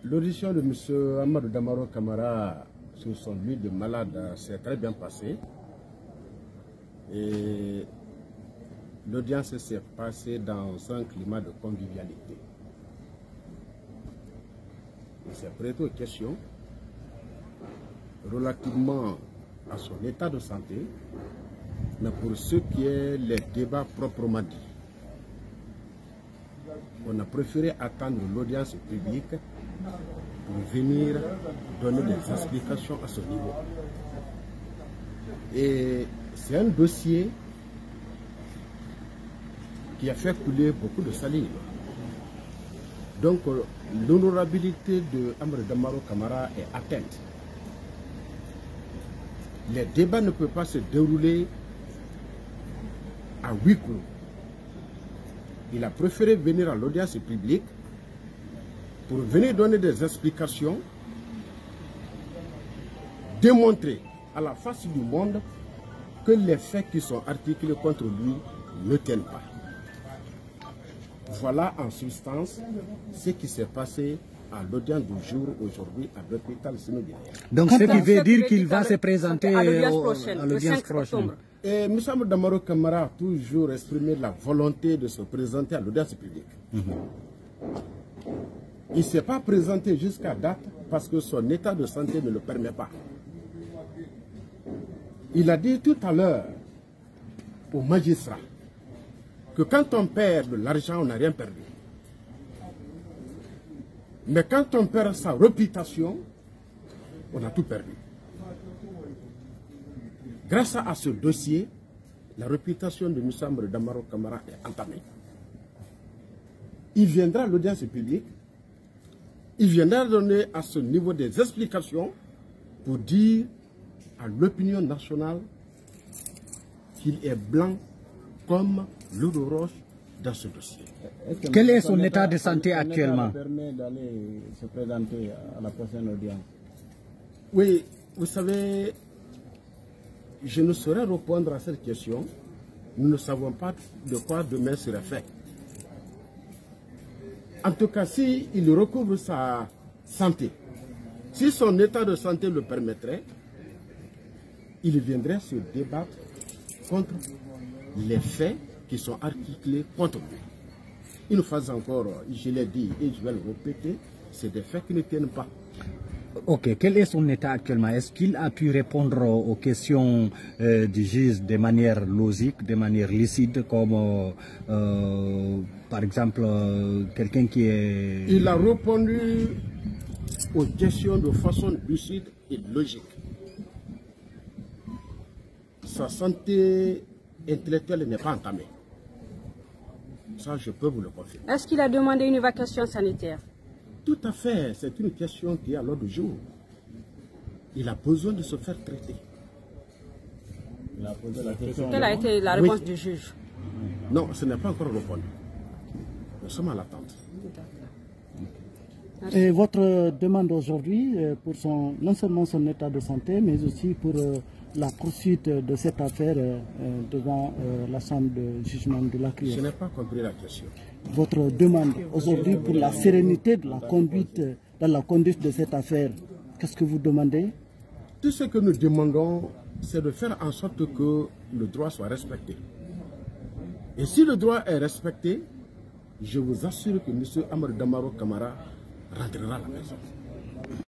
L'audition de M. Amadou Damaro Camara sur son lit de malade s'est très bien passée. Et l'audience s'est passée dans un climat de convivialité. Il s'est prêté aux questions relativement à son état de santé, mais pour ce qui est les débats proprement dit, on a préféré attendre l'audience publique pour venir donner des explications à ce niveau. Et c'est un dossier qui a fait couler beaucoup de salive. Donc l'honorabilité de Amadou Damaro Camara est atteinte. Les débats ne peuvent pas se dérouler à huis clos. Il a préféré venir à l'audience publique pour venir donner des explications, démontrer à la face du monde que les faits qui sont articulés contre lui ne tiennent pas. Voilà en substance ce qui s'est passé à l'audience du jour aujourd'hui à l'hôpital Sénégal. Donc ce qui veut dire qu'il va se présenter à l'audience prochaine. Et M. Amadou Damaro Camara a toujours exprimé la volonté de se présenter à l'audience publique. Il ne s'est pas présenté jusqu'à date parce que son état de santé ne le permet pas. Il a dit tout à l'heure aux magistrats que quand on perd de l'argent, on n'a rien perdu. Mais quand on perd sa réputation, on a tout perdu. Grâce à ce dossier, la réputation de M. Amadou Damaro Camara est entamée. Il viendra à l'audience publique, il viendra donner à ce niveau des explications pour dire à l'opinion nationale qu'il est blanc comme l'eau de roche dans ce dossier. Quel est son état de santé actuellement? Permet d'aller se présenter à la prochaine audience. Oui, vous savez, je ne saurais répondre à cette question. Nous ne savons pas de quoi demain sera fait. En tout cas, s'il recouvre sa santé, si son état de santé le permettrait, il viendrait se débattre contre les faits qui sont articulés contre lui. Une fois encore, je l'ai dit et je vais le répéter, c'est des faits qui ne tiennent pas. Ok, quel est son état actuellement? Est-ce qu'il a pu répondre aux questions du juge de manière logique, de manière lucide, comme par exemple quelqu'un qui est... Il a répondu aux questions de façon lucide et logique. Sa santé intellectuelle n'est pas entamée. Ça, je peux vous le confirmer. Est-ce qu'il a demandé une évacuation sanitaire? Tout à fait, c'est une question qui est à l'ordre du jour. Il a besoin de se faire traiter. Il a posé la question. Quelle a été la réponse du juge? Non, ce n'est pas encore répondu. Nous sommes à l'attente. Et votre demande aujourd'hui pour non seulement son état de santé, mais aussi pour la poursuite de cette affaire devant la chambre de jugement de la CRIEF. Je n'ai pas compris la question. Votre demande aujourd'hui pour la sérénité de la conduite, dans la conduite de cette affaire, qu'est-ce que vous demandez? Tout ce que nous demandons, c'est de faire en sorte que le droit soit respecté. Et si le droit est respecté, je vous assure que M. Amadou Damaro Camara rentrera à la maison.